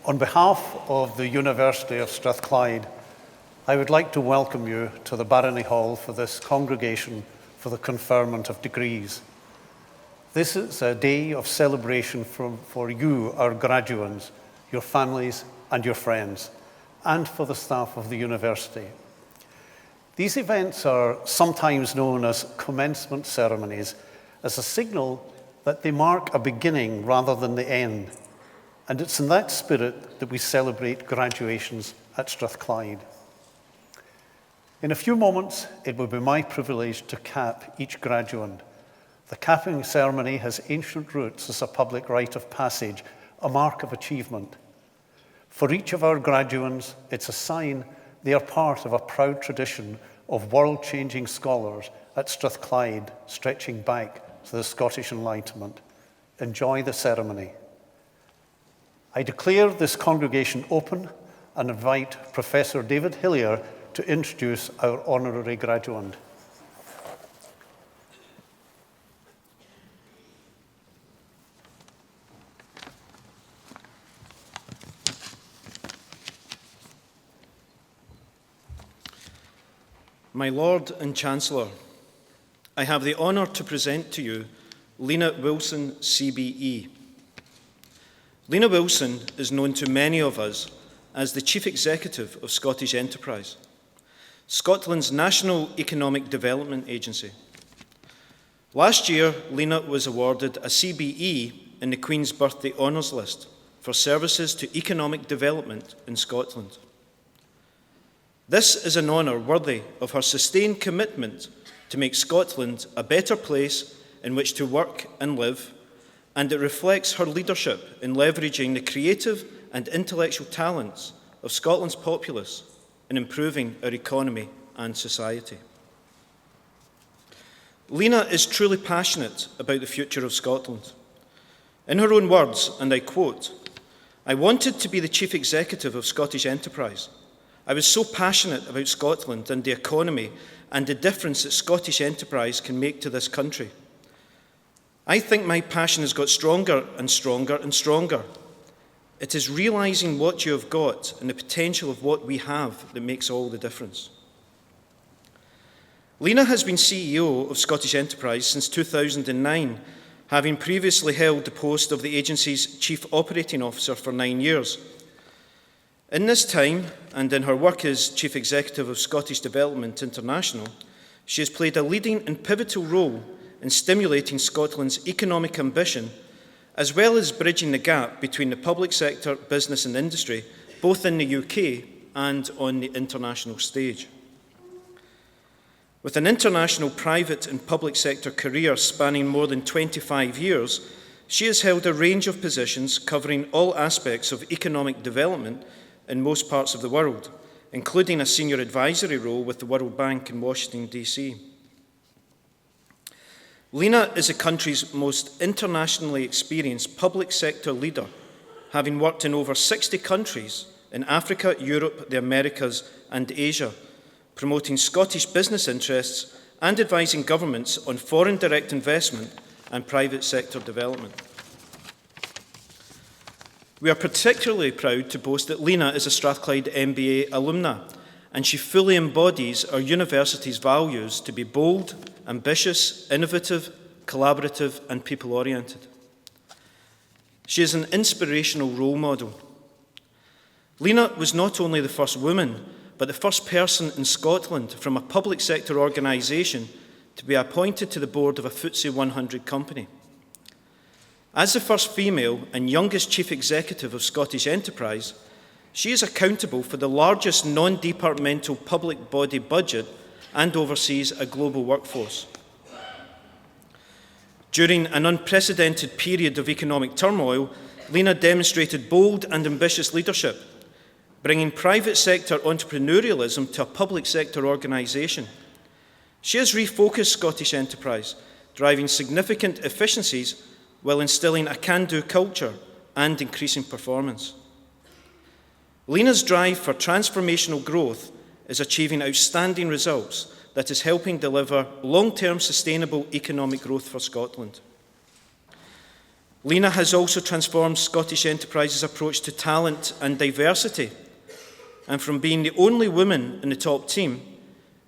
On behalf of the University of Strathclyde, I would like to welcome you to the Barony Hall for this congregation for the conferment of degrees. This is a day of celebration for you, our graduates, your families and your friends, and for the staff of the university. These events are sometimes known as commencement ceremonies, as a signal that they mark a beginning rather than the end. And it's in that spirit that we celebrate graduations at Strathclyde. In a few moments, it will be my privilege to cap each graduand. The capping ceremony has ancient roots as a public rite of passage, a mark of achievement. For each of our graduands, it's a sign they are part of a proud tradition of world-changing scholars at Strathclyde, stretching back to the Scottish Enlightenment. Enjoy the ceremony. I declare this congregation open and invite Professor David Hillier to introduce our honorary graduand. My Lord and Chancellor, I have the honour to present to you Lena Wilson, CBE. Lena Wilson is known to many of us as the Chief Executive of Scottish Enterprise, Scotland's national economic development agency. Last year, Lena was awarded a CBE in the Queen's Birthday Honours List for services to economic development in Scotland. This is an honour worthy of her sustained commitment to make Scotland a better place in which to work and live, and it reflects her leadership in leveraging the creative and intellectual talents of Scotland's populace in improving our economy and society. Lena is truly passionate about the future of Scotland. In her own words, and I quote, "I wanted to be the Chief Executive of Scottish Enterprise. I was so passionate about Scotland and the economy and the difference that Scottish enterprise can make to this country. I think my passion has got stronger and stronger and stronger. It is realising what you have got and the potential of what we have that makes all the difference." Lena has been CEO of Scottish Enterprise since 2009, having previously held the post of the agency's Chief Operating Officer for 9 years. In this time, and in her work as Chief Executive of Scottish Development International, she has played a leading and pivotal role in stimulating Scotland's economic ambition, as well as bridging the gap between the public sector, business and industry, both in the UK and on the international stage. With an international private and public sector career spanning more than 25 years, she has held a range of positions covering all aspects of economic development in most parts of the world, including a senior advisory role with the World Bank in Washington, DC. Lena is the country's most internationally experienced public sector leader, having worked in over 60 countries in Africa, Europe, the Americas, and Asia, promoting Scottish business interests and advising governments on foreign direct investment and private sector development. We are particularly proud to boast that Lena is a Strathclyde MBA alumna, and she fully embodies our university's values to be bold, ambitious, innovative, collaborative, and people-oriented. She is an inspirational role model. Lena was not only the first woman, but the first person in Scotland from a public sector organisation to be appointed to the board of a FTSE 100 company. As the first female and youngest Chief Executive of Scottish Enterprise, she is accountable for the largest non-departmental public body budget and oversees a global workforce. During an unprecedented period of economic turmoil, Lena demonstrated bold and ambitious leadership, bringing private sector entrepreneurialism to a public sector organisation. She has refocused Scottish Enterprise, driving significant efficiencies while instilling a can-do culture and increasing performance. Lena's drive for transformational growth is achieving outstanding results that is helping deliver long-term sustainable economic growth for Scotland. Lena has also transformed Scottish Enterprise's approach to talent and diversity. And from being the only woman in the top team,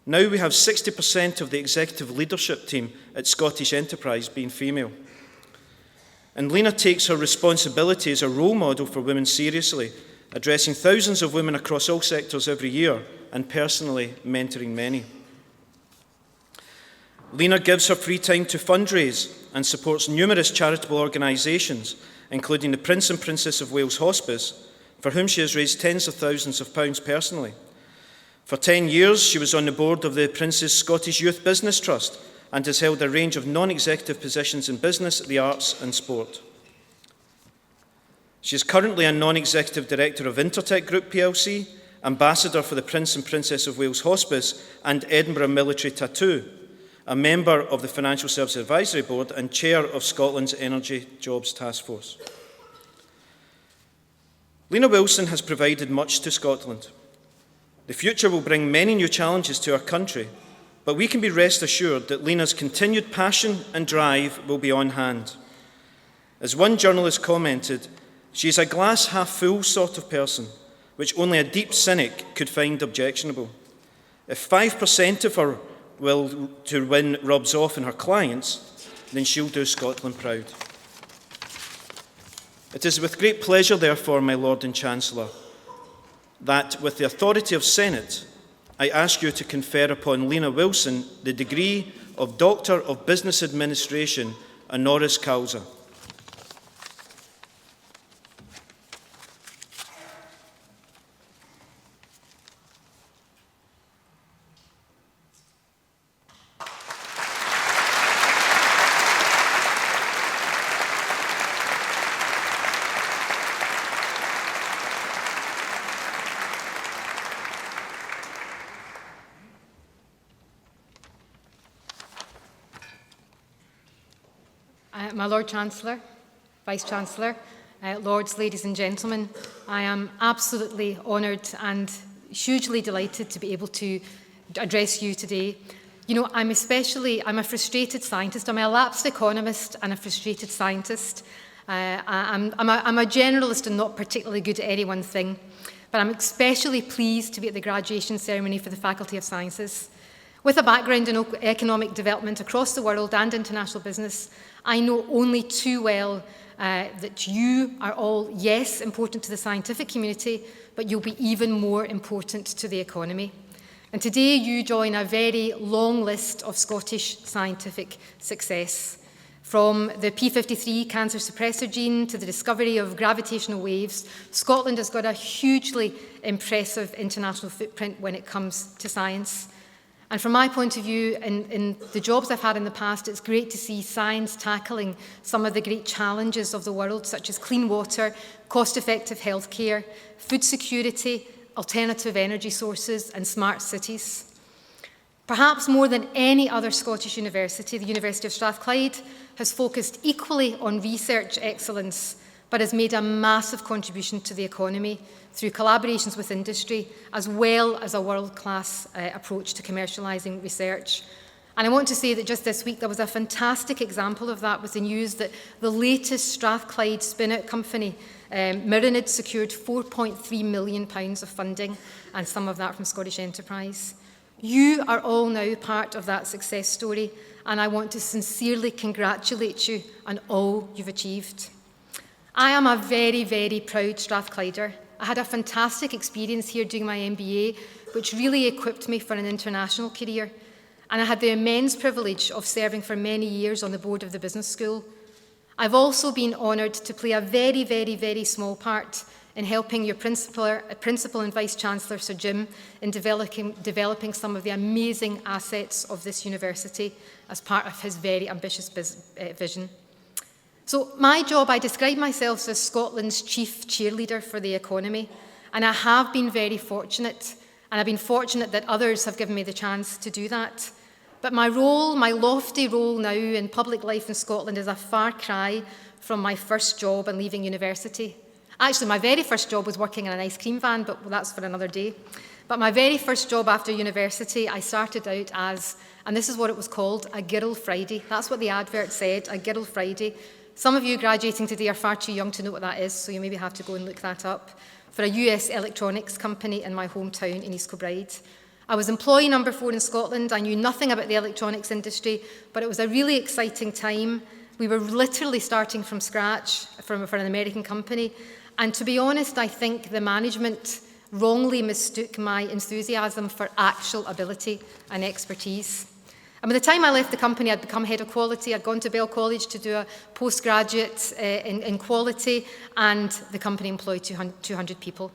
now we have 60% of the executive leadership team at Scottish Enterprise being female. And Lena takes her responsibility as a role model for women seriously, addressing thousands of women across all sectors every year and personally mentoring many. Lena gives her free time to fundraise and supports numerous charitable organisations, including the Prince and Princess of Wales Hospice, for whom she has raised tens of thousands of pounds personally. For 10 years, she was on the board of the Prince's Scottish Youth Business Trust and has held a range of non-executive positions in business, the arts and sport. She is currently a non-executive director of Intertech Group plc, ambassador for the Prince and Princess of Wales Hospice and Edinburgh Military Tattoo, a member of the Financial Services Advisory Board and chair of Scotland's Energy Jobs Task Force. Lena Wilson has provided much to Scotland. The future will bring many new challenges to our country, but we can be rest assured that Lena's continued passion and drive will be on hand. As one journalist commented, she is a glass half full sort of person, which only a deep cynic could find objectionable. If 5% of her will to win rubs off in her clients, then she'll do Scotland proud. It is with great pleasure, therefore, my Lord and Chancellor, that with the authority of Senate, I ask you to confer upon Lena Wilson the degree of Doctor of Business Administration honoris causa. My Lord Chancellor, Vice-Chancellor, Lords, ladies and gentlemen, I am absolutely honoured and hugely delighted to be able to address you today. You know, I'm a frustrated scientist. I'm a lapsed economist and a frustrated scientist. I'm a generalist and not particularly good at any one thing, but I'm especially pleased to be at the graduation ceremony for the Faculty of Sciences. With a background in economic development across the world and international business, I know only too well that you are all, yes, important to the scientific community, but you'll be even more important to the economy. And today you join a very long list of Scottish scientific success. From the P53 cancer suppressor gene to the discovery of gravitational waves, Scotland has got a hugely impressive international footprint when it comes to science. And from my point of view, in the jobs I've had in the past, it's great to see science tackling some of the great challenges of the world, such as clean water, cost-effective healthcare, food security, alternative energy sources, and smart cities. Perhaps more than any other Scottish university, the University of Strathclyde has focused equally on research excellence, but has made a massive contribution to the economy through collaborations with industry, as well as a world-class approach to commercialising research. And I want to say that just this week there was a fantastic example of that with the news that the latest Strathclyde spin-out company, Myronid, secured £4.3 million of funding, and some of that from Scottish Enterprise. You are all now part of that success story, and I want to sincerely congratulate you on all you've achieved. I am a very, very proud Strathclyder. I had a fantastic experience here doing my MBA, which really equipped me for an international career. And I had the immense privilege of serving for many years on the board of the business school. I've also been honoured to play a very, very, very small part in helping your principal and Vice-Chancellor, Sir Jim, in developing some of the amazing assets of this university as part of his very ambitious vision. So my job, I describe myself as Scotland's chief cheerleader for the economy, and I have been very fortunate, and I've been fortunate that others have given me the chance to do that. But my role, my lofty role now in public life in Scotland is a far cry from my first job and leaving university. Actually, my very first job was working in an ice cream van, but that's for another day. But my very first job after university, I started out as, and this is what it was called, a Girl Friday. That's what the advert said, a Girl Friday, Some of you graduating today are far too young to know what that is, so you maybe have to go and look that up, for a US electronics company in my hometown in East Kilbride. I was employee number 4 in Scotland. I knew nothing about the electronics industry, but it was a really exciting time. We were literally starting from scratch for an American company. And to be honest, I think the management wrongly mistook my enthusiasm for actual ability and expertise. And by the time I left the company, I'd become head of quality. I'd gone to Bell College to do a postgraduate in quality, and the company employed 200 people.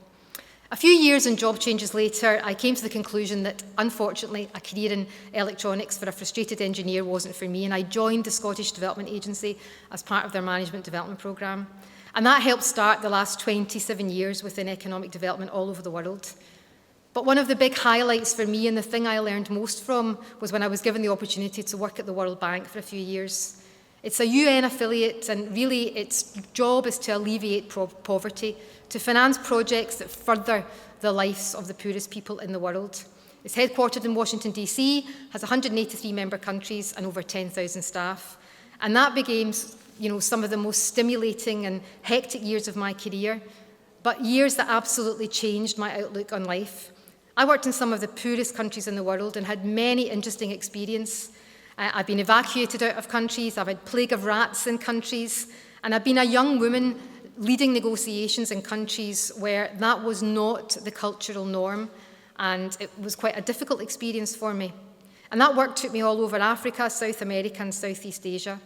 A few years and job changes later, I came to the conclusion that, unfortunately, a career in electronics for a frustrated engineer wasn't for me, and I joined the Scottish Development Agency as part of their management development programme. And that helped start the last 27 years within economic development all over the world. But one of the big highlights for me, and the thing I learned most from, was when I was given the opportunity to work at the World Bank for a few years. It's a UN affiliate, and really its job is to alleviate poverty, to finance projects that further the lives of the poorest people in the world. It's headquartered in Washington, DC, has 183 member countries and over 10,000 staff. And that became, some of the most stimulating and hectic years of my career, but years that absolutely changed my outlook on life. I worked in some of the poorest countries in the world and had many interesting experiences. I've been evacuated out of countries, I've had plague of rats in countries, and I've been a young woman leading negotiations in countries where that was not the cultural norm, and it was quite a difficult experience for me. And that work took me all over Africa, South America, and Southeast Asia.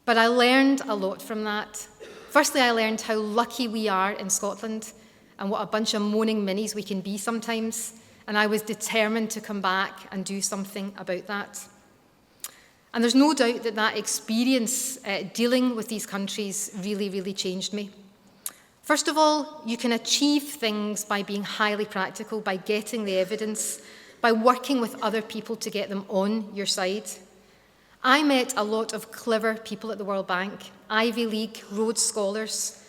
But I learned a lot from that. Firstly, I learned how lucky we are in Scotland and what a bunch of moaning minis we can be sometimes, and I was determined to come back and do something about that. And there's no doubt that that experience dealing with these countries really, really changed me. First of all, you can achieve things by being highly practical, by getting the evidence, by working with other people to get them on your side. I met a lot of clever people at the World Bank, Ivy League, Rhodes Scholars,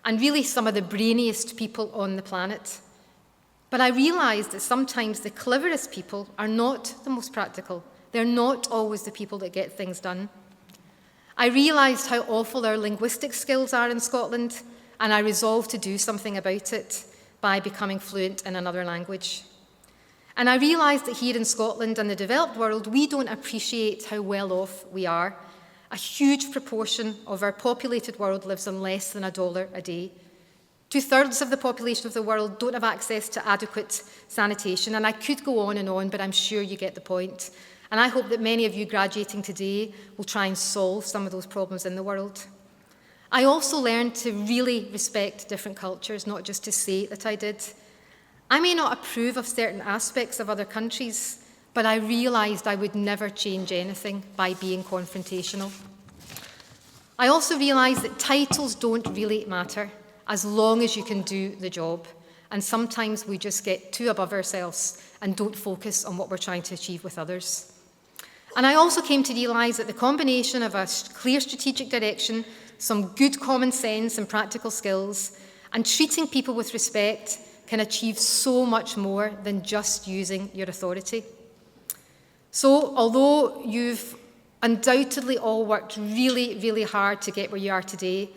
and really some of the brainiest people on the planet. But I realised that sometimes the cleverest people are not the most practical. They're not always the people that get things done. I realised how awful our linguistic skills are in Scotland, and I resolved to do something about it by becoming fluent in another language. And I realised that here in Scotland and the developed world, we don't appreciate how well off we are. A huge proportion of our populated world lives on less than $1 a day. 2/3 of the population of the world don't have access to adequate sanitation, and I could go on, but I'm sure you get the point. And I hope that many of you graduating today will try and solve some of those problems in the world. I also learned to really respect different cultures, not just to say that I did. I may not approve of certain aspects of other countries, but I realised I would never change anything by being confrontational. I also realised that titles don't really matter as long as you can do the job. And sometimes we just get too above ourselves and don't focus on what we're trying to achieve with others. And I also came to realise that the combination of a clear strategic direction, some good common sense and practical skills, and treating people with respect can achieve so much more than just using your authority. So, although you've undoubtedly all worked really, really hard to get where you are today,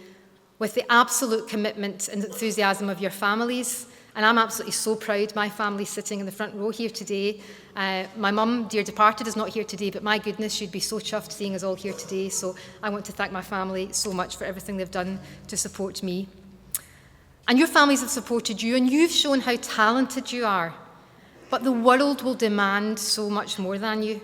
with the absolute commitment and enthusiasm of your families, and I'm absolutely so proud, my family's sitting in the front row here today. My mum, dear departed, is not here today, but my goodness, she'd be so chuffed seeing us all here today. So I want to thank my family so much for everything they've done to support me. And your families have supported you, and you've shown how talented you are. But the world will demand so much more than you.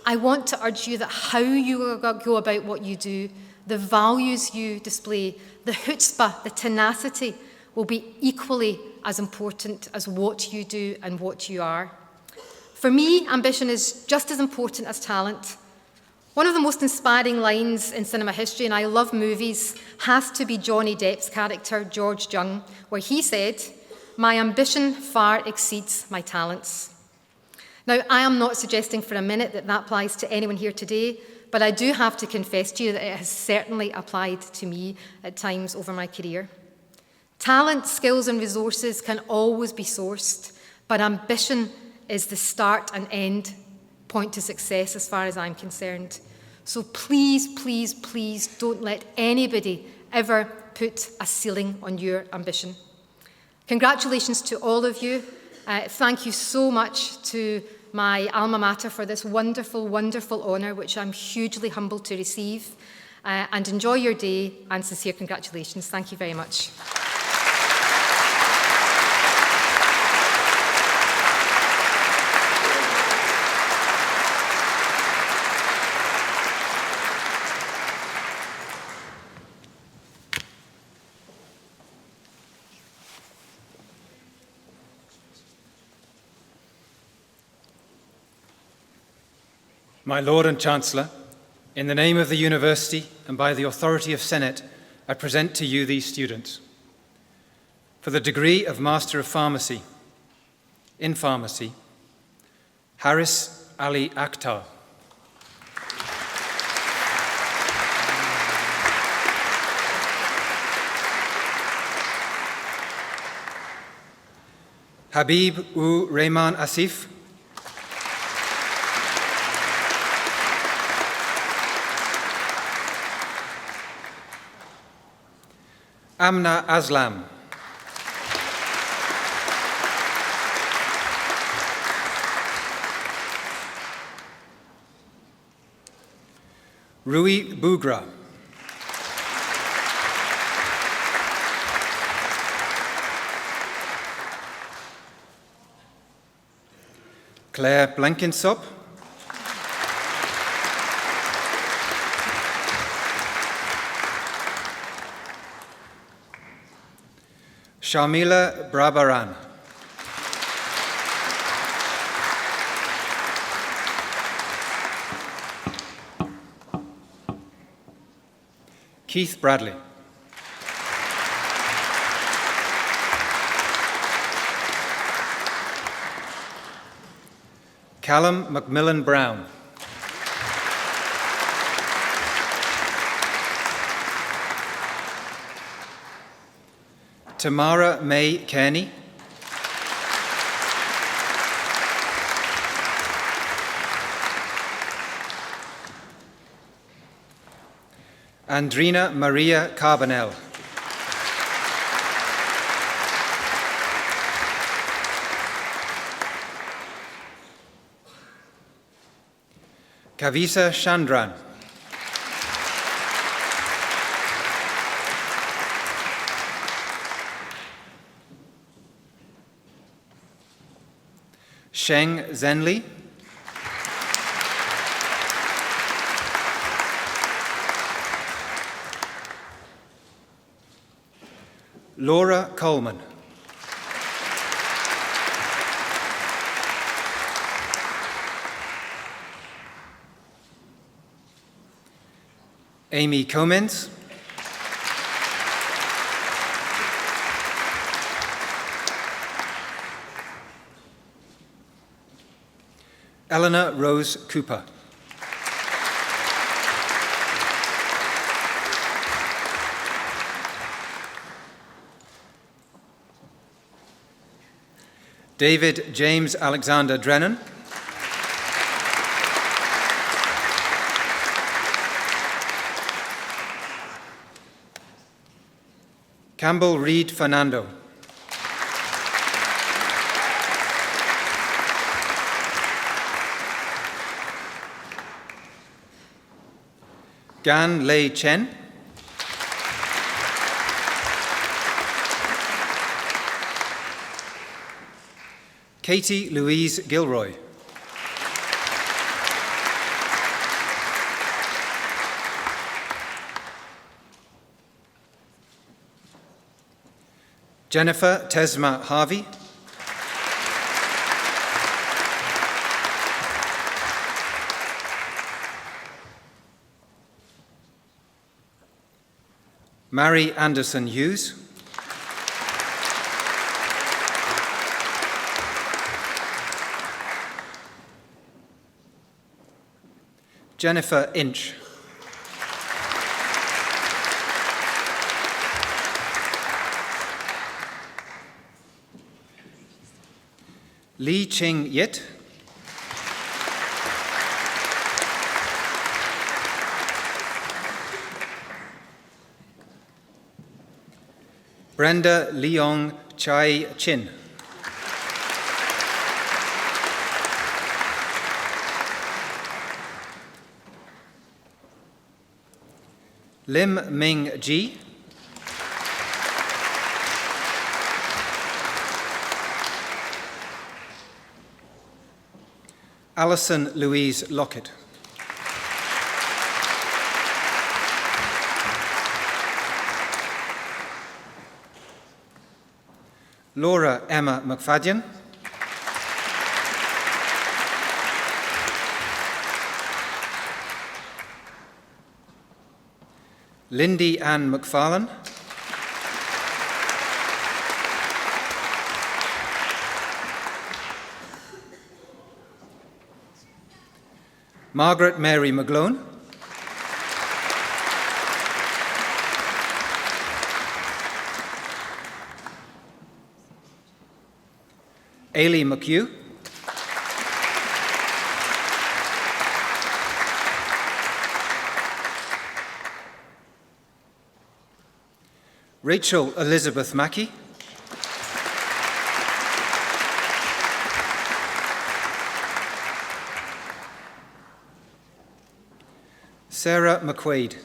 I want to urge you that how you go about what you do, the values you display, the chutzpah, the tenacity, will be equally as important as what you do and what you are. For me, ambition is just as important as talent. One of the most inspiring lines in cinema history, and I love movies, has to be Johnny Depp's character, George Young, where he said, "My ambition far exceeds my talents." Now, I am not suggesting for a minute that that applies to anyone here today, but I do have to confess to you that it has certainly applied to me at times over my career. Talent, skills, and resources can always be sourced, but ambition is the start and end point to success as far as I'm concerned. So please, please, please don't let anybody ever put a ceiling on your ambition. Congratulations to all of you. Thank you so much to my alma mater for this wonderful, wonderful honour, which I'm hugely humbled to receive. And enjoy your day, and sincere congratulations. Thank you very much. My Lord and Chancellor, in the name of the University and by the authority of Senate, I present to you these students. For the degree of Master of Pharmacy, in Pharmacy, Haris Ali Akhtar. Habib-ur-Rahman Asif. Amna Aslam. Rui Bugra. Claire Blenkinsop. Sharmila Brabaran. Keith Bradley. Callum Macmillan Brown. Tamara May Kearney. Andrina Maria Carbonell. Kavisa Chandran. Sheng Zhenli. Laura Coleman. Amy Comens. Eleanor Rose Cooper. David James Alexander Drennan. Campbell Reed Fernando. Gan Lei Chen. Katie Louise Gilroy. Jennifer Tesma Harvey. Mary Anderson Hughes. Jennifer Inch. Lee Ching Yit. Brenda Leong Chai Chin. Lim Ming Ji. Alison Louise Lockett. Laura Emma McFadden. Lindy Ann McFarlane. Margaret Mary McGlone. Ailey McHugh. Rachel Elizabeth Mackey. Sarah McQuaid.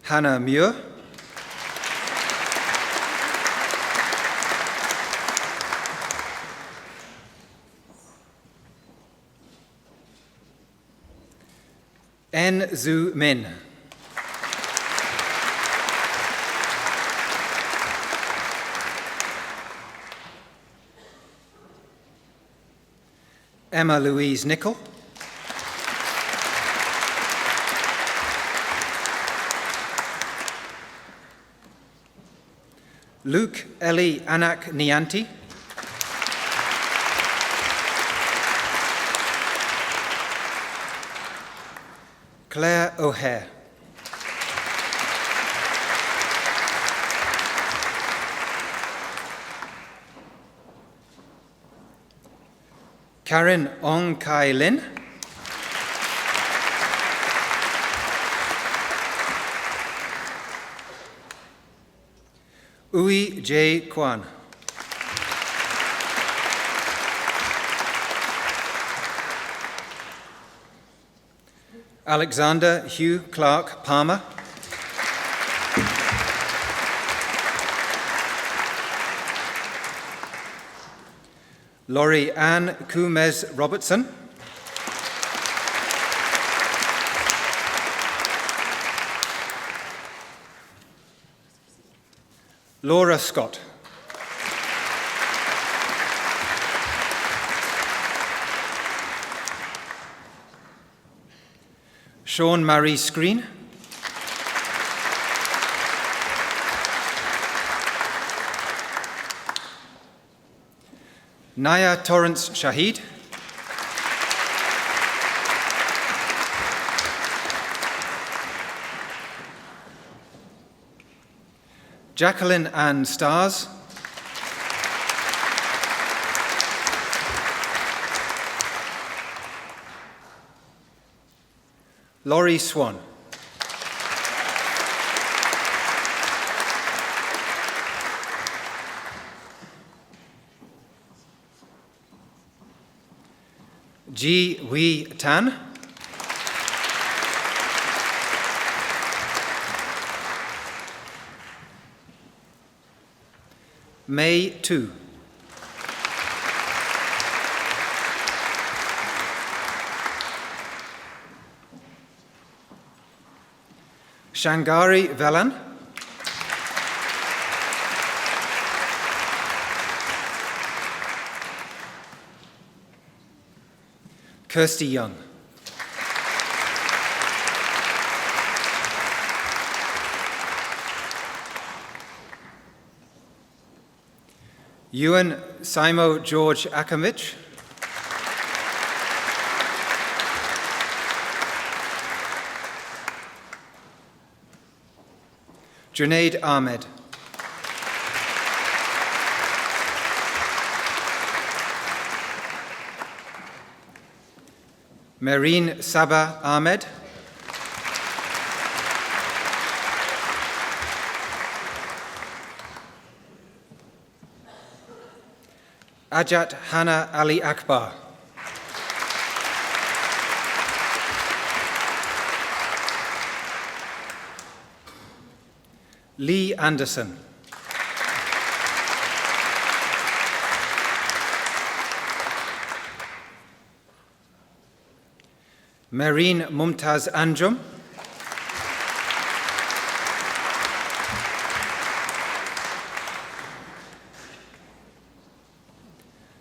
Hannah Muir. En Zhu Min. Emma Louise Nicol. Luke Eli Anak Nianti. Claire O'Hare. Karen Ong Kai Lin. Ui J. Kwan. Alexander Hugh Clark Palmer. Laurie Ann Kumez Robertson. Laura Scott. Sean Marie Screen. Naya Torrance Shahid. Jacqueline Ann Stars. Laurie Swan. Ji Wei Tan. May Tu. Shangari Velan. Kirsty Young. Ewan Simo George Akamich. Junaid Ahmed. Marine Sabah Ahmed, Ajat Hana Ali Akbar, Lee Anderson, Marine Mumtaz Anjum,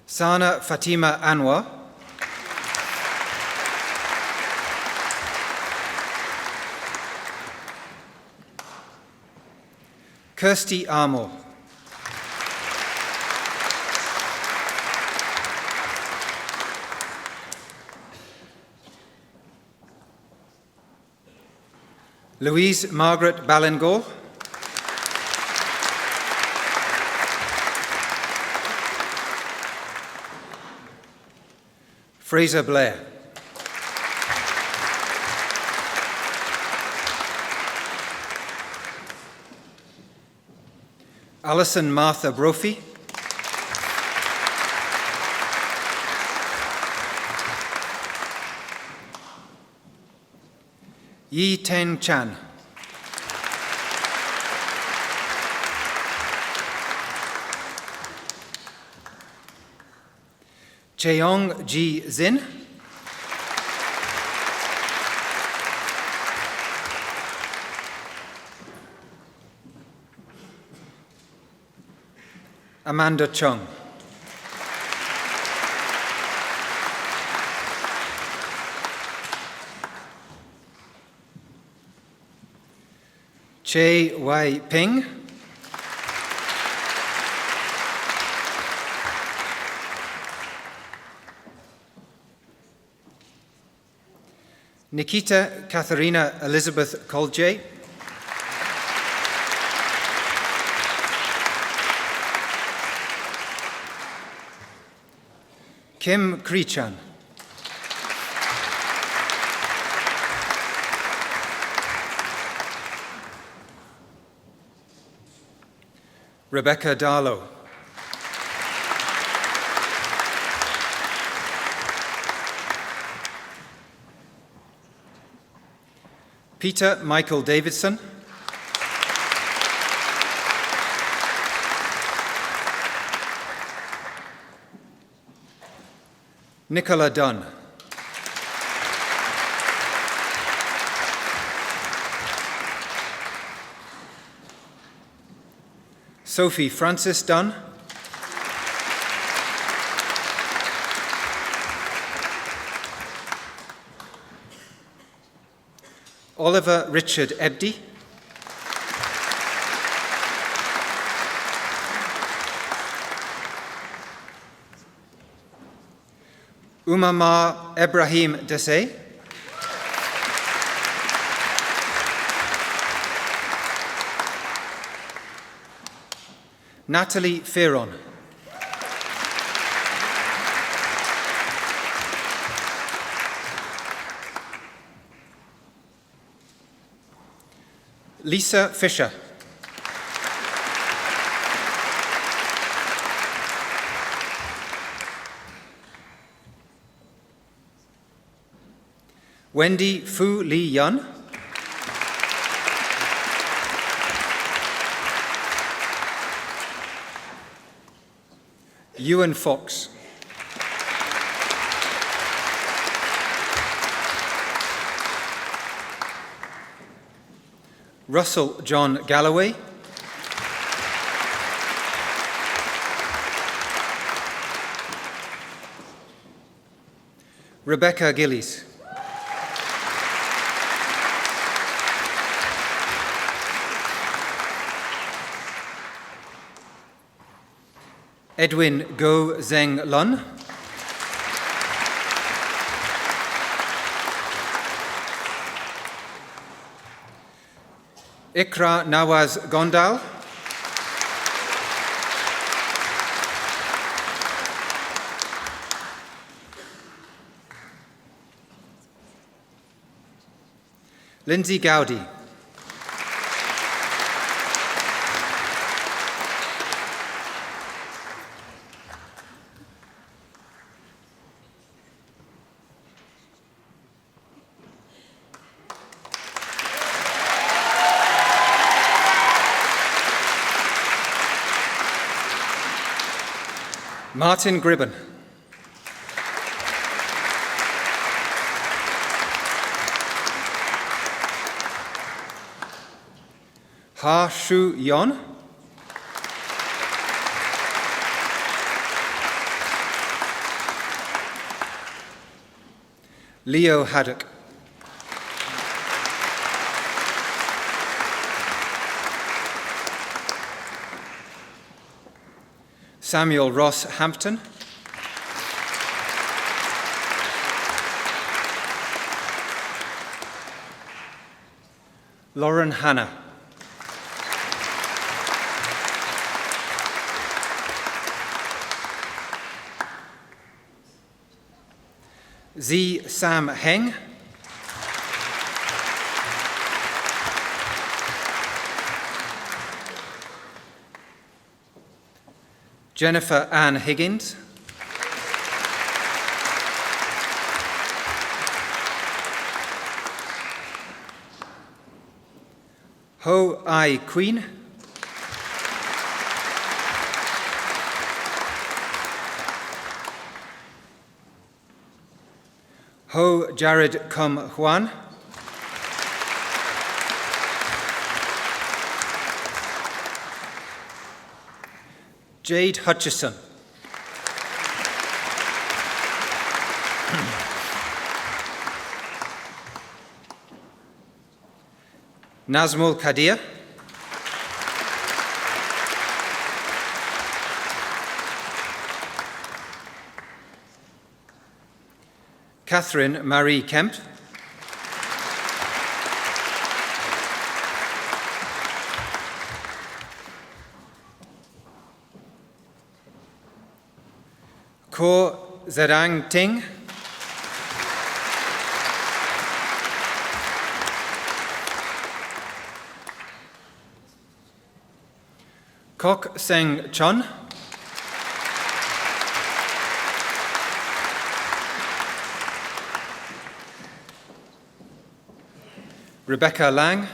Sana Fatima Anwar, Kirsty Armour, Louise Margaret Ballingall, Fraser Blair, Alison Martha Brophy, Yi Ten Chan, Cheong Ji Zin, Amanda Chung, Che Wai Ping, Nikita Katharina Elizabeth Colje, Kim Krichan, Rebecca Darlow, Peter Michael Davidson, Nicola Dunn, Sophie Francis Dunn, Oliver Richard Ebdy, Umamar Ibrahim Desai, Natalie Fearon, Lisa Fisher, Wendy Fu Lee Yun, Ewan Fox, Russell John Galloway, Rebecca Gillies, Edwin Go Zeng Lun, Ikra Nawaz Gondal, Lindsay Gowdy. Martin Gribben. Ha Shu Yon. Leo Haddock. Samuel Ross Hampton. Lauren Hanna. Z. Sam Heng. Jennifer Ann Higgins. Ho Ai Queen. Ho Jared Kum Huan. Jade Hutchison. Nazmul Kadir. Catherine Marie Kemp. Ko Zerang Ting. Kok Seng Chon. Rebecca Lang.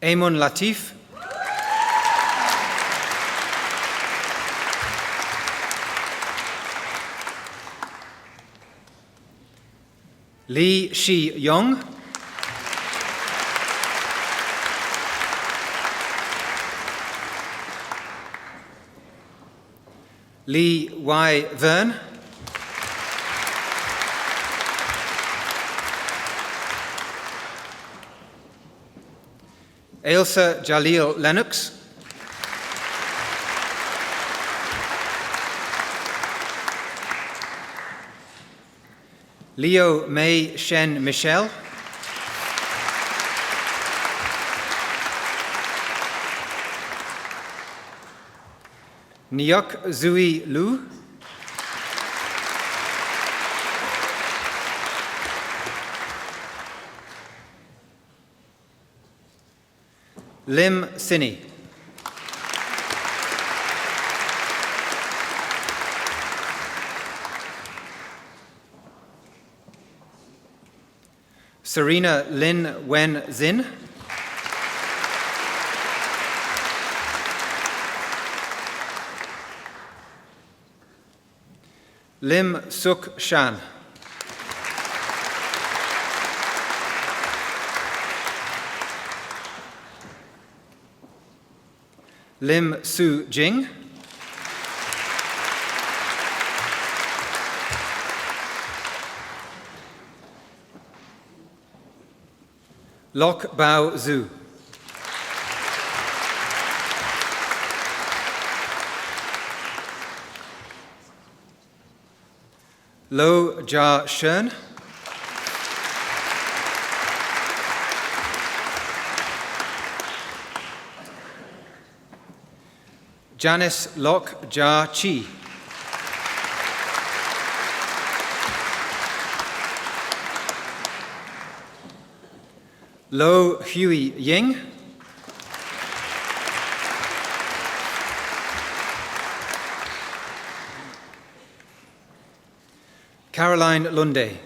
Eamon Latif. Lee Shi Yong. Lee Y. Vern. Ailsa Jalil Lennox. Leo May Shen Michel. Nyok Zui Lu. Lim Sini. Serena Lin Wen Zin. Lim Suk Shan. Lim Su Jing. Lok Bao Zhu. Lo Jia Shen. Janice Lok Ja Chi. Lo Hui Ying. Caroline Lunde.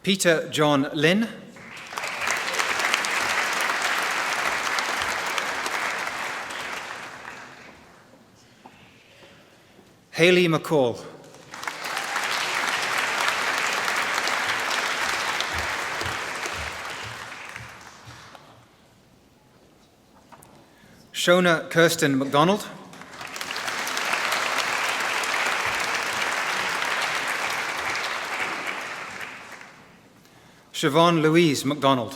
Peter John Lynn. Hayley McCall. Shona Kirsten MacDonald. Siobhan Louise MacDonald.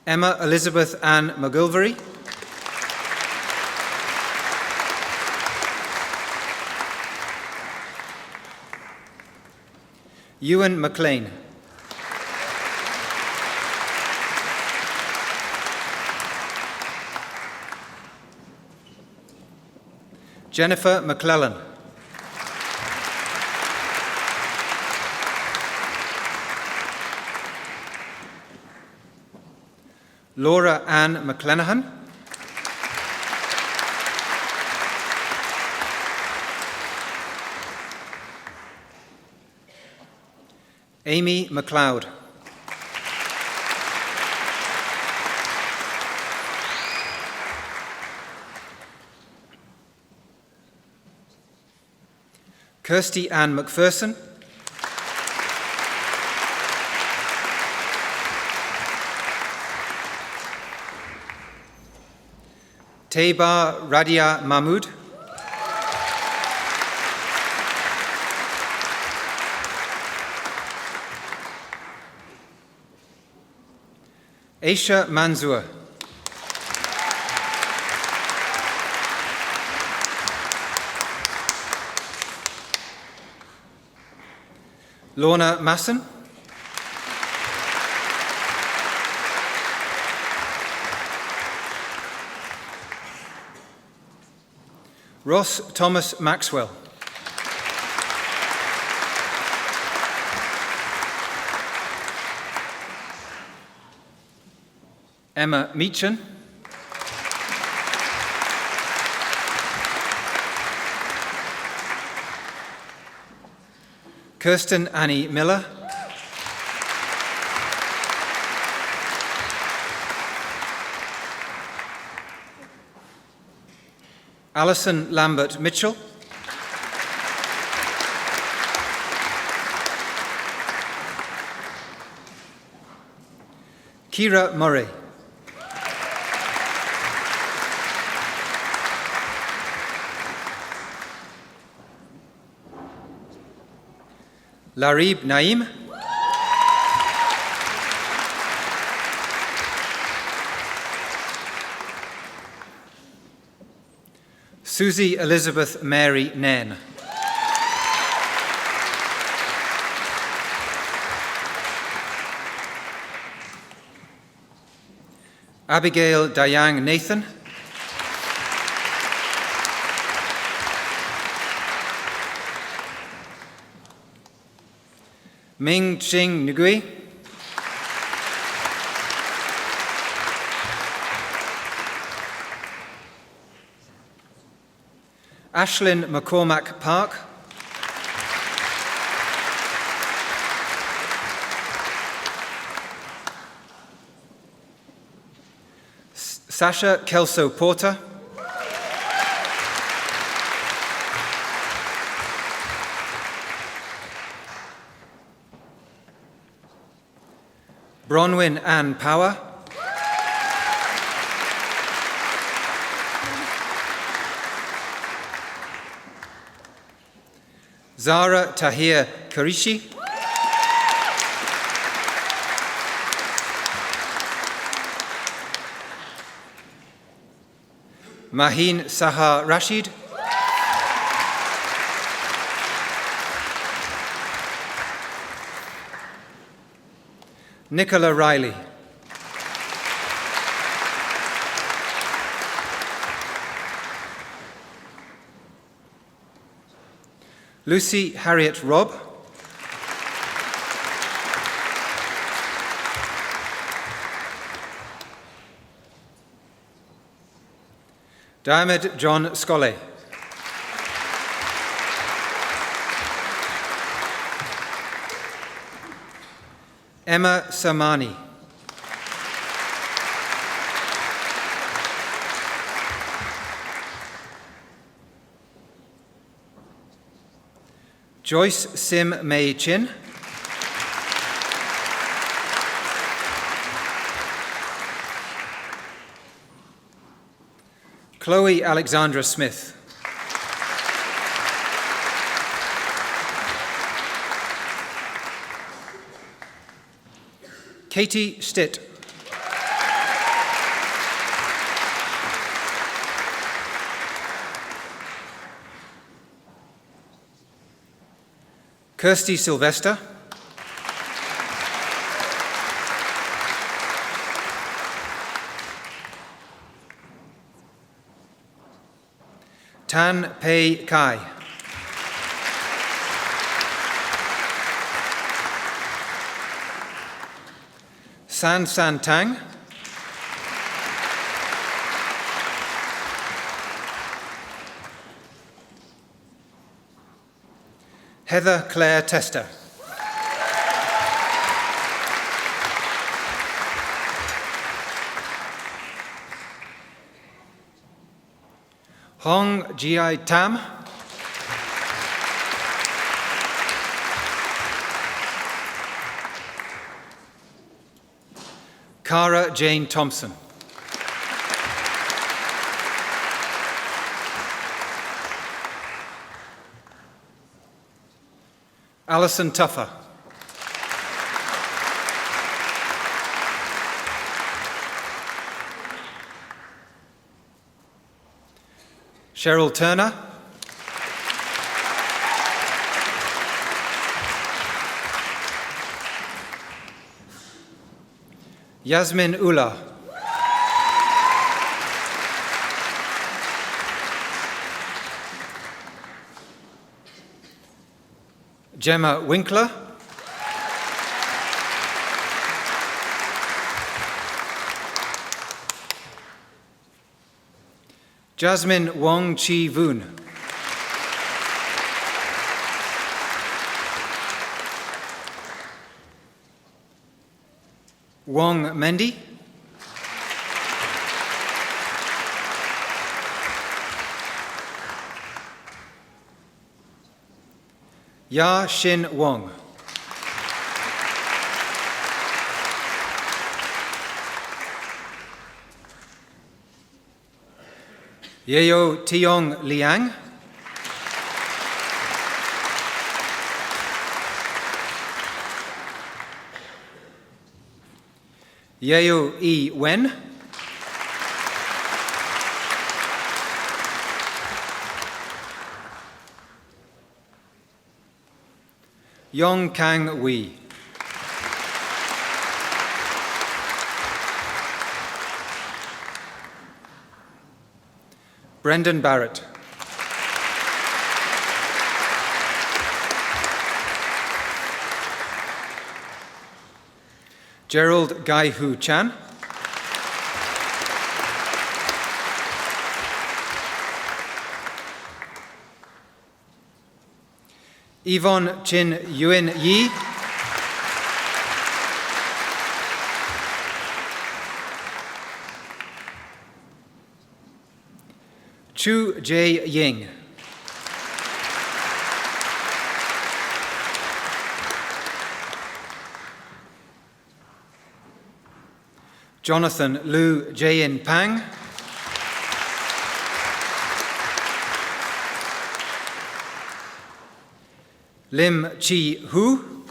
Emma Elizabeth Ann McGilvery. Ewan McLean. Jennifer McClellan. Laura Ann McClenahan. Amy McLeod. Kirsty Ann McPherson. Teba Radia Mahmood. Aisha Manzoor. Lorna Masson. Ross Thomas Maxwell. Emma Meachin. Kirsten Annie Miller. Alison Lambert Mitchell. Kira Murray. Larib Naim. Susie Elizabeth Mary Nairn. Abigail Dayang Nathan. Ming Ching Ngui. Ashlyn McCormack Park. Sasha Kelso Porter. Bronwyn Ann Power. Zara Tahir Karishi. Mahin Sahar Rashid, Nicola Riley, Lucy Harriet Robb, Diarmid John Scollay, Emma Samani, Joyce Sim May Chin, Chloe Alexandra Smith, Katie Stitt, Kirsty Sylvester, Tan Pei Kai, San San Tang, Heather Claire Tester, Hong Ji Tam, Cara Jane Thompson, Alison Tuffer, Cheryl Turner, Yasmin Ullah, Gemma Winkler, Jasmine Wong Chi Voon, Wong Mendy, Ya Shin Wong, Yeo Tiong Liang, Yeo E. Wen, Yong Kang Wee, Brendan Barrett, Gerald Gai Hu Chan, Yvonne Chin Yuen Yi, Chu Jae Ying, Jonathan Lu Jae-in Pang, Lim Chi Hu,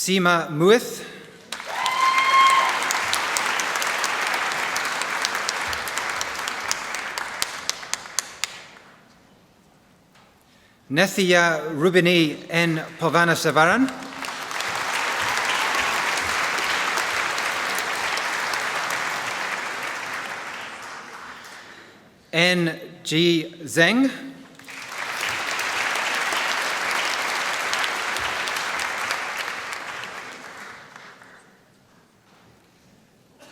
Sima Muith, Nethia Rubini N. Pavanasavaran, N. G. Zeng,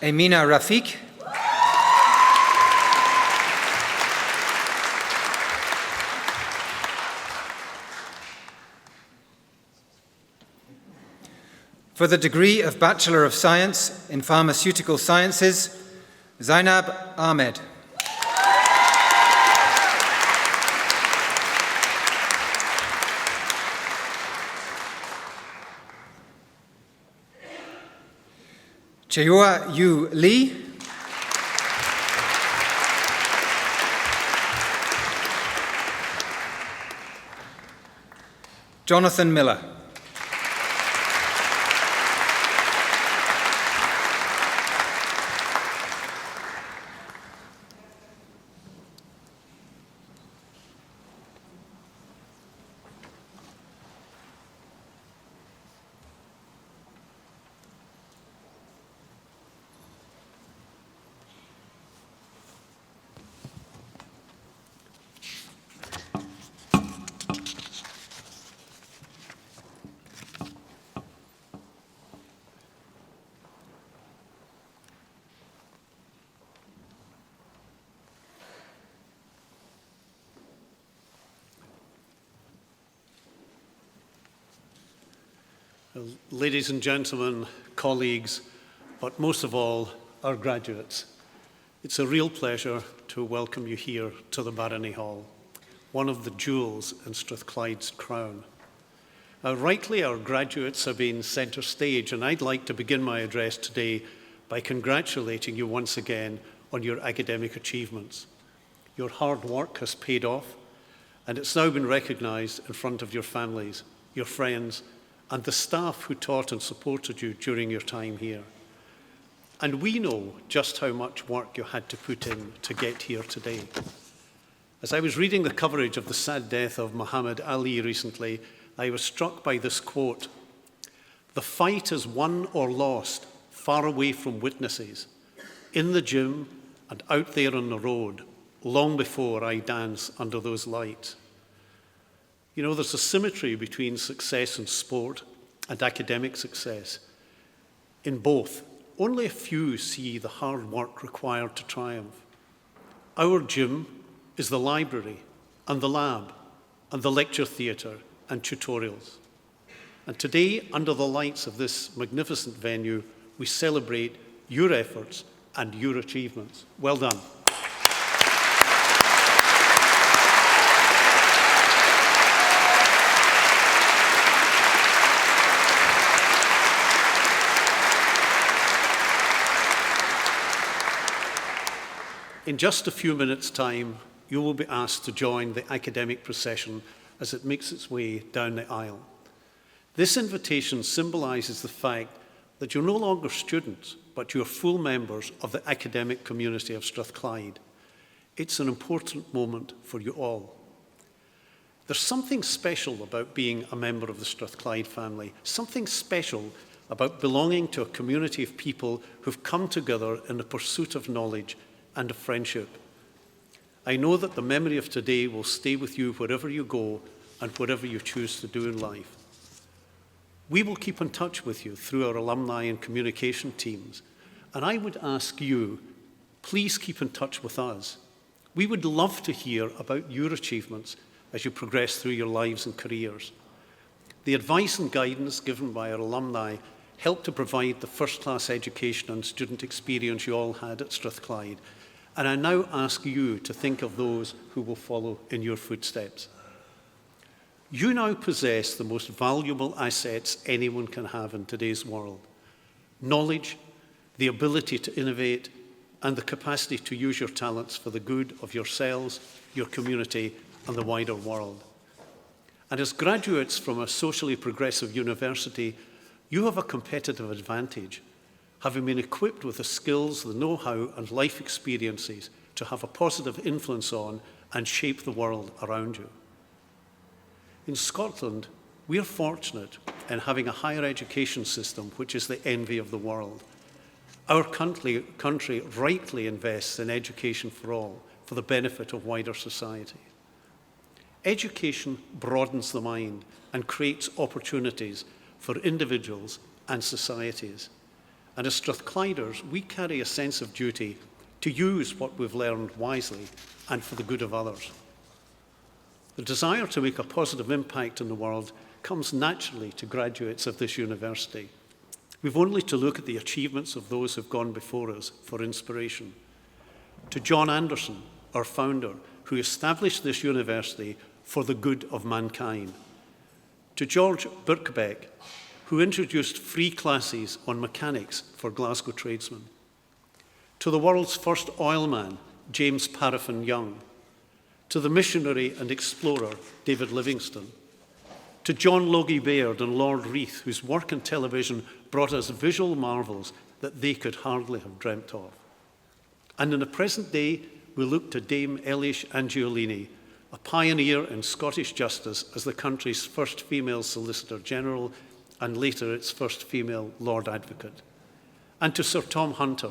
Amina Rafiq, for the degree of Bachelor of Science in Pharmaceutical Sciences, Zainab Ahmed. Cheua Yu Lee, Jonathan Miller. Well, ladies and gentlemen, colleagues, but most of all, our graduates, it's a real pleasure to welcome you here to the Barony Hall, one of the jewels in Strathclyde's crown. Rightly, our graduates have been centre stage, and I'd like to begin my address today by congratulating you once again on your academic achievements. Your hard work has paid off, and it's now been recognised in front of your families, your friends, and the staff who taught and supported you during your time here. And we know just how much work you had to put in to get here today. As I was reading the coverage of the sad death of Muhammad Ali recently, I was struck by this quote: "The fight is won or lost far away from witnesses, in the gym and out there on the road, long before I dance under those lights." You know, there's a symmetry between success in sport and academic success. In both, only a few see the hard work required to triumph. Our gym is the library and the lab and the lecture theatre and tutorials. And today, under the lights of this magnificent venue, we celebrate your efforts and your achievements. Well done. In just a few minutes' time, you will be asked to join the academic procession as it makes its way down the aisle. This invitation symbolises the fact that you're no longer students, but you're full members of the academic community of Strathclyde. It's an important moment for you all. There's something special about being a member of the Strathclyde family, something special about belonging to a community of people who've come together in the pursuit of knowledge and of friendship. I know that the memory of today will stay with you wherever you go and whatever you choose to do in life. We will keep in touch with you through our alumni and communication teams, and I would ask you, please keep in touch with us. We would love to hear about your achievements as you progress through your lives and careers. The advice and guidance given by our alumni help to provide the first-class education and student experience you all had at Strathclyde. And I now ask you to think of those who will follow in your footsteps. You now possess the most valuable assets anyone can have in today's world: knowledge, the ability to innovate, and the capacity to use your talents for the good of yourselves, your community, and the wider world. And as graduates from a socially progressive university, You have a competitive advantage, having been equipped with the skills, the know-how and life experiences to have a positive influence on and shape the world around you. In Scotland, we are fortunate in having a higher education system which is the envy of the world. Our country rightly invests in education for all, for the benefit of wider society. Education broadens the mind and creates opportunities for individuals and societies. And as Strathclyders, we carry a sense of duty to use what we've learned wisely and for the good of others. The desire to make a positive impact in the world comes naturally to graduates of this university. We've only to look at the achievements of those who've gone before us for inspiration. To John Anderson, our founder, who established this university for the good of mankind. To George Birkbeck, who introduced free classes on mechanics for Glasgow tradesmen. To the world's first oilman, James Paraffin Young. To the missionary and explorer, David Livingstone. To John Logie Baird and Lord Reith, whose work in television brought us visual marvels that they could hardly have dreamt of. And in the present day, we look to Dame Elish Angiolini, a pioneer in Scottish justice as the country's first female Solicitor General and later its first female Lord Advocate. And to Sir Tom Hunter,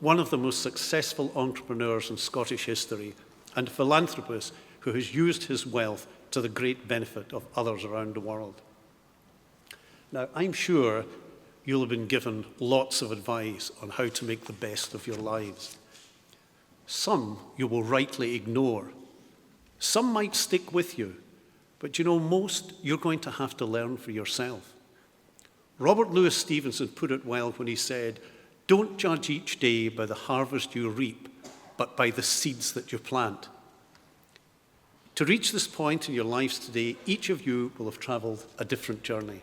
one of the most successful entrepreneurs in Scottish history and a philanthropist who has used his wealth to the great benefit of others around the world. Now, I'm sure you'll have been given lots of advice on how to make the best of your lives. Some you will rightly ignore. Some might stick with you, but you know, most you're going to have to learn for yourself. Robert Louis Stevenson put it well when he said, "Don't judge each day by the harvest you reap, but by the seeds that you plant." To reach this point in your lives today, each of you will have travelled a different journey.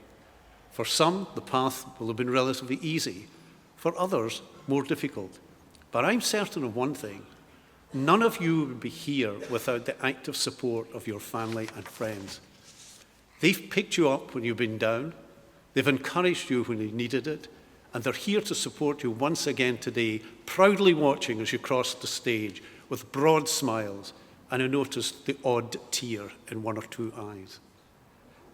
For some, the path will have been relatively easy. For others, more difficult. But I'm certain of one thing. None of you would be here without the active support of your family and friends. They've picked you up when you've been down. They've encouraged you when you needed it. And they're here to support you once again today, proudly watching as you cross the stage with broad smiles, and I noticed the odd tear in one or two eyes.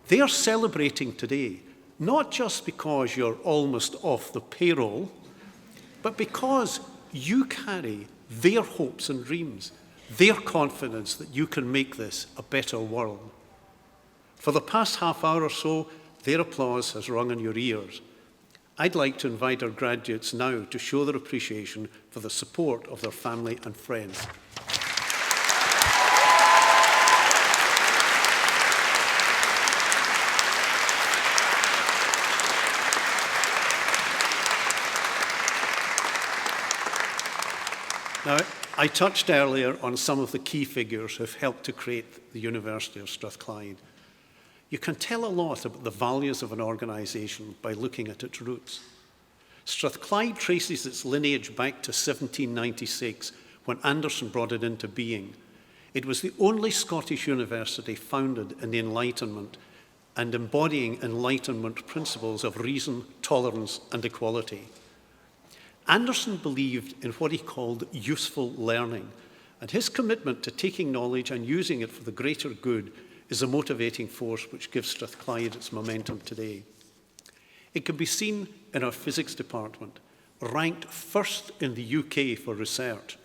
They are celebrating today, not just because you're almost off the payroll, but because you carry their hopes and dreams, their confidence that you can make this a better world. For the past half hour or so, their applause has rung in your ears. I'd like to invite our graduates now to show their appreciation for the support of their family and friends. Now, I touched earlier on some of the key figures who have helped to create the University of Strathclyde. You can tell a lot about the values of an organisation by looking at its roots. Strathclyde traces its lineage back to 1796, when Anderson brought it into being. It was the only Scottish university founded in the Enlightenment and embodying Enlightenment principles of reason, tolerance, and equality. Anderson believed in what he called useful learning, and his commitment to taking knowledge and using it for the greater good is a motivating force which gives Strathclyde its momentum today. It can be seen in our physics department, ranked first in the UK for research,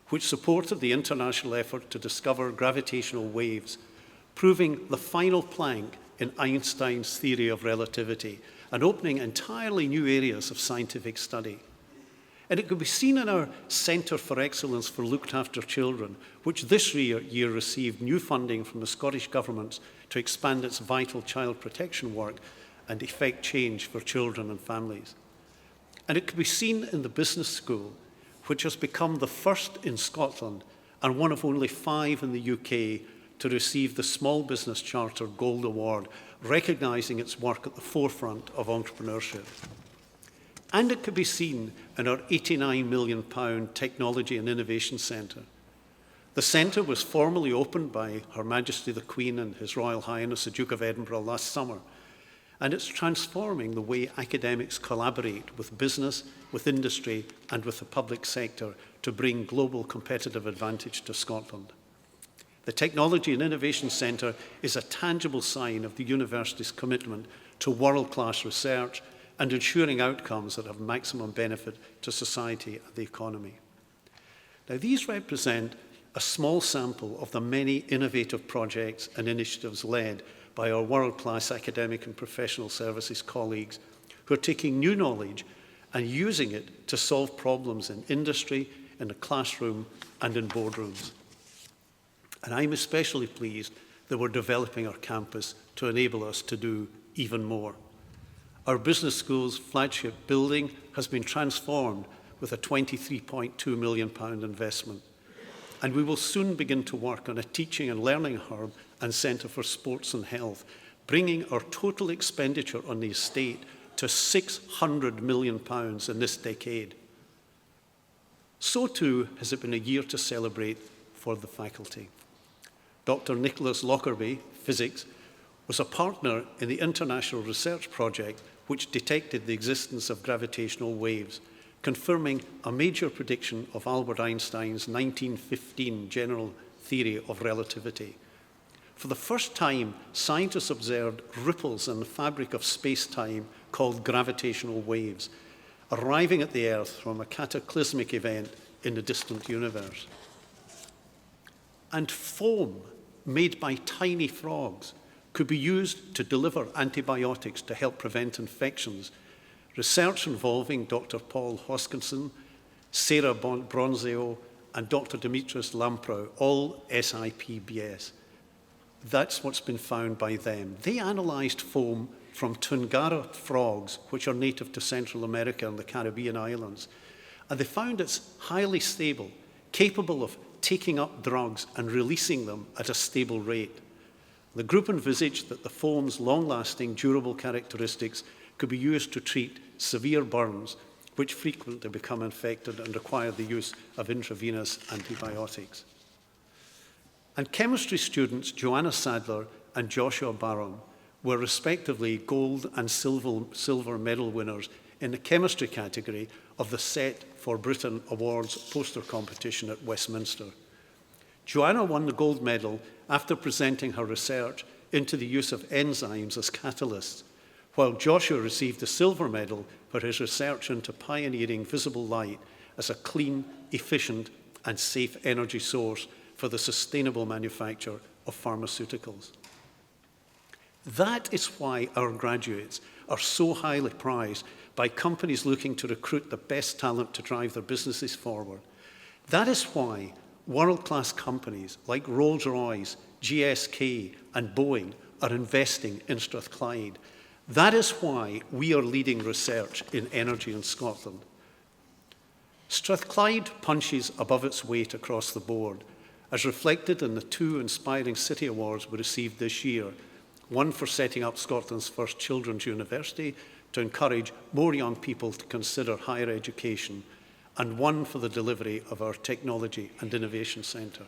which supported the international effort to discover gravitational waves, proving the final plank in Einstein's theory of relativity and opening entirely new areas of scientific study. And it can be seen in our Centre for Excellence for Looked After Children, which this year received new funding from the Scottish Government to expand its vital child protection work and effect change for children and families. And it can be seen in the Business School, which has become the first in Scotland and one of only 5 in the UK to receive the Small Business Charter Gold Award, recognising its work at the forefront of entrepreneurship. And it could be seen in our £89 million Technology and Innovation Centre. The centre was formally opened by Her Majesty the Queen and His Royal Highness the Duke of Edinburgh last summer, and it's transforming the way academics collaborate with business, with industry, and with the public sector to bring global competitive advantage to Scotland. The Technology and Innovation Centre is a tangible sign of the university's commitment to world-class research and ensuring outcomes that have maximum benefit to society and the economy. Now, these represent a small sample of the many innovative projects and initiatives led by our world-class academic and professional services colleagues who are taking new knowledge and using it to solve problems in industry, in the classroom, and in boardrooms. And I'm especially pleased that we're developing our campus to enable us to do even more. Our business school's flagship building has been transformed with a £23.2 million investment. And we will soon begin to work on a teaching and learning hub and centre for sports and health, bringing our total expenditure on the estate to £600 million in this decade. So too has it been a year to celebrate for the faculty. Dr. Nicholas Lockerbie, physics, was a partner in the international research project which detected the existence of gravitational waves, confirming a major prediction of Albert Einstein's 1915 general theory of relativity. For the first time, scientists observed ripples in the fabric of space-time called gravitational waves, arriving at the Earth from a cataclysmic event in the distant universe. And foam made by tiny frogs could be used to deliver antibiotics to help prevent infections. Research involving Dr. Paul Hoskinson, Sarah Bronzeo, and Dr. Dimitris Lamprow, all SIPBS. That's what's been found by them. They analysed foam from Tungara frogs, which are native to Central America and the Caribbean islands. And they found it's highly stable, capable of taking up drugs and releasing them at a stable rate. The group envisaged that the foam's long-lasting, durable characteristics could be used to treat severe burns, which frequently become infected and require the use of intravenous antibiotics. And chemistry students Joanna Sadler and Joshua Barham were respectively gold and silver medal winners in the chemistry category of the Set for Britain Awards poster competition at Westminster. Joanna won the gold medal after presenting her research into the use of enzymes as catalysts, while Joshua received the silver medal for his research into pioneering visible light as a clean, efficient, and safe energy source for the sustainable manufacture of pharmaceuticals. That is why our graduates are so highly prized by companies looking to recruit the best talent to drive their businesses forward. That is why world-class companies like Rolls-Royce, GSK, and Boeing are investing in Strathclyde. That is why we are leading research in energy in Scotland. Strathclyde punches above its weight across the board, as reflected in the 2 Inspiring City Awards we received this year, one for setting up Scotland's first children's university to encourage more young people to consider higher education, and one for the delivery of our Technology and Innovation Centre.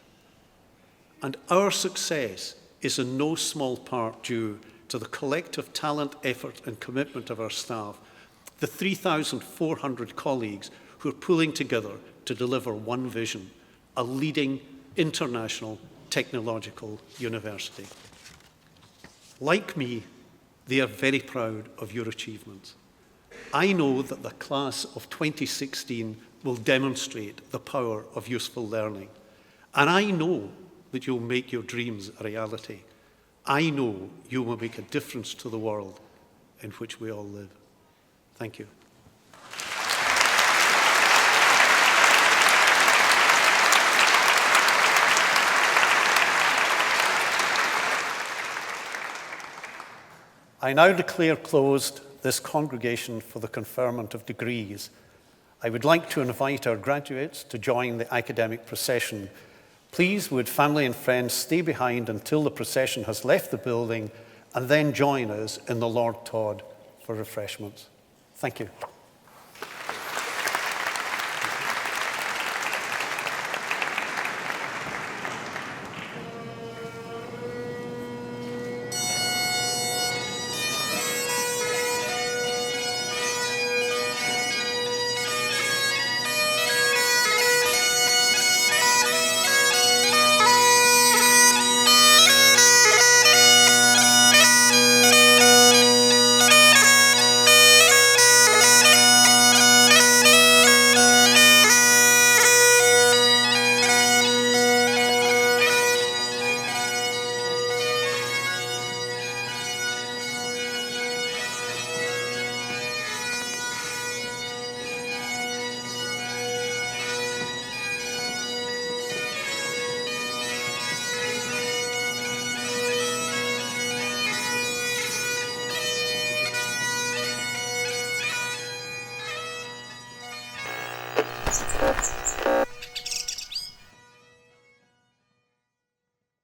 And our success is in no small part due to the collective talent, effort, and commitment of our staff, the 3,400 colleagues who are pulling together to deliver one vision, a leading international technological university. Like me, they are very proud of your achievements. I know that the class of 2016 will demonstrate the power of useful learning. And I know that you'll make your dreams a reality. I know you will make a difference to the world in which we all live. Thank you. I now declare closed this congregation for the conferment of degrees. I would like to invite our graduates to join the academic procession. Please, would family and friends stay behind until the procession has left the building and then join us in the Lord Todd for refreshments. Thank you. Thank you.